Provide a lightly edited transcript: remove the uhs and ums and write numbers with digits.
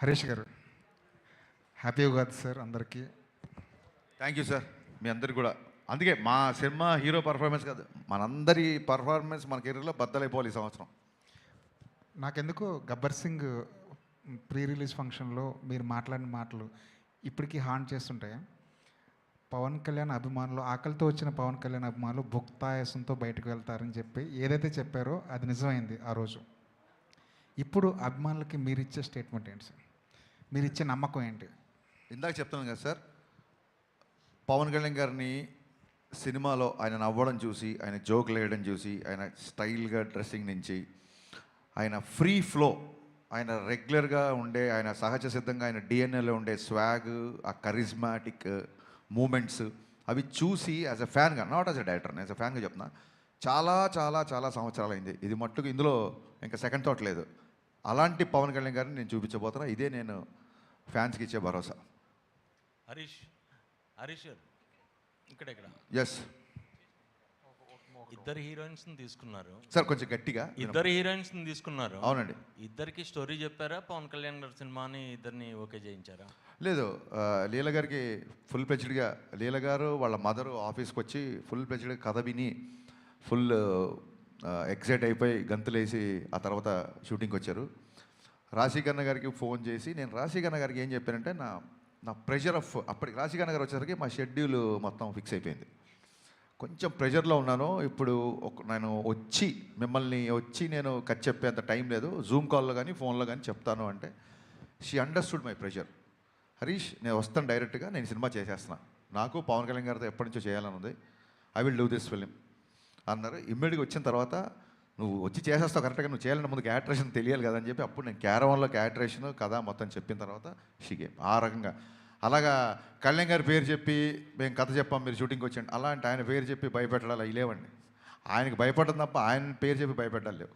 హరీష్ గారు, happy Ugadi sir అందరికీ. Thank you sir, మీ అందరికి కూడా. అందుకే మా సినిమా హీరో పర్ఫార్మెన్స్ కాదు, మనందరి పర్ఫార్మెన్స్ మన కెరీర్లో బద్దలైపోవాలి ఈ సంవత్సరం. నాకెందుకు గబ్బర్ సింగ్ ప్రీ రిలీజ్ ఫంక్షన్లో మీరు మాట్లాడిన మాటలు ఇప్పటికీ హాంట్ చేస్తుంటాయి. పవన్ కళ్యాణ్ అభిమానులు, ఆకలితో వచ్చిన పవన్ కళ్యాణ్ అభిమానులు భుక్తాయాసంతో బయటకు వెళ్తారని చెప్పి ఏదైతే చెప్పారో అది నిజమైంది ఆ రోజు. ఇప్పుడు అభిమానులకి మీరు ఇచ్చే స్టేట్మెంట్ ఏంటి సార్? మీరు ఇచ్చే నమ్మకం ఏంటి? ఇందాక చెప్తున్నాను కదా సార్, పవన్ కళ్యాణ్ గారిని సినిమాలో ఆయన నవ్వడం చూసి, ఆయన జోకులు వేయడం చూసి, ఆయన స్టైల్గా డ్రెస్సింగ్ నుంచి, ఆయన ఫ్రీ ఫ్లో, ఆయన రెగ్యులర్గా ఉండే, ఆయన సహజ సిద్ధంగా ఆయన డిఎన్ఏలో ఉండే స్వాగ్, ఆ కరిజ్మాటిక్ మూమెంట్స్ అవి చూసి యాజ్ అ ఫ్యాన్గా, not as a director, as a ఫ్యాన్గా చెప్తున్నా, చాలా చాలా చాలా సంవత్సరాలు అయింది. ఇది మట్టుకు ఇందులో ఇంకా సెకండ్ థాట్ లేదు. అలాంటి పవన్ కళ్యాణ్ గారిని నేను చూపించబోతున్నా. ఇదే నేను ఫ్యాన్స్కి ఇచ్చే భరోసా. హరీష్ గారు ఇక్కడ ఎస్, ఇద్దరు హీరోయిన్స్ తీసుకున్నారు సార్ కొంచెం గట్టిగా. ఇద్దరు హీరోయిన్స్ తీసుకున్నారు. అవునండి. ఇద్దరికి స్టోరీ చెప్పారా? పవన్ కళ్యాణ్ గారి సినిమాని ఇద్దరిని ఓకే చేయించారా? లేదు, లీల గారికి ఫుల్ ప్లెజ్డ్గా, లీల గారు వాళ్ళ మదరు ఆఫీస్కి వచ్చి ఫుల్ ప్లెజ్డ్గా కథ విని ఫుల్ ఎక్సైట్ అయిపోయి గంతులేసి ఆ తర్వాత షూటింగ్కి వచ్చారు. రాశీకన్న గారికి ఫోన్ చేసి, నేను రాశీకన్న గారికి ఏం చెప్పానంటే, నా ప్రెషర్ ఆఫ్, అప్పటికి రాశీకన్న గారు వచ్చేసరికి మా షెడ్యూల్ మొత్తం ఫిక్స్ అయిపోయింది. కొంచెం ప్రెషర్లో ఉన్నాను ఇప్పుడు. నేను మిమ్మల్ని వచ్చి నేను కట్ చెప్పేంత టైం లేదు, జూమ్ కాల్లో కానీ ఫోన్లో కానీ చెప్తాను అంటే she understood my pressure. Harish, నేను వస్తాను డైరెక్ట్గా, నేను సినిమా చేసేస్తున్నా, నాకు పవన్ కళ్యాణ్ గారితో ఎప్పటి నుంచో చేయాలని ఉంది, I will do this film అన్నారు. ఇమ్మీడియట్గా వచ్చిన తర్వాత, నువ్వు వచ్చి చేసేస్తావు కరెక్ట్గా, నువ్వు చేయాలంటే ముందు క్యాటరేషన్ తెలియాలి కదా అని చెప్పి అప్పుడు నేను క్యారవాన్లో క్యాటరేషన్ కథ మొత్తం చెప్పిన తర్వాత షీగే ఆ రకంగా. అలాగా కళ్యాణ్ గారి పేరు చెప్పి మేము కథ చెప్పాం, మీరు షూటింగ్కి వచ్చాండి, అలాంటి ఆయన పేరు చెప్పి భయపెట్టాలి అవి లేవండి. ఆయనకి భయపడడం తప్ప ఆయన పేరు చెప్పి భయపెట్టాలి లేవు.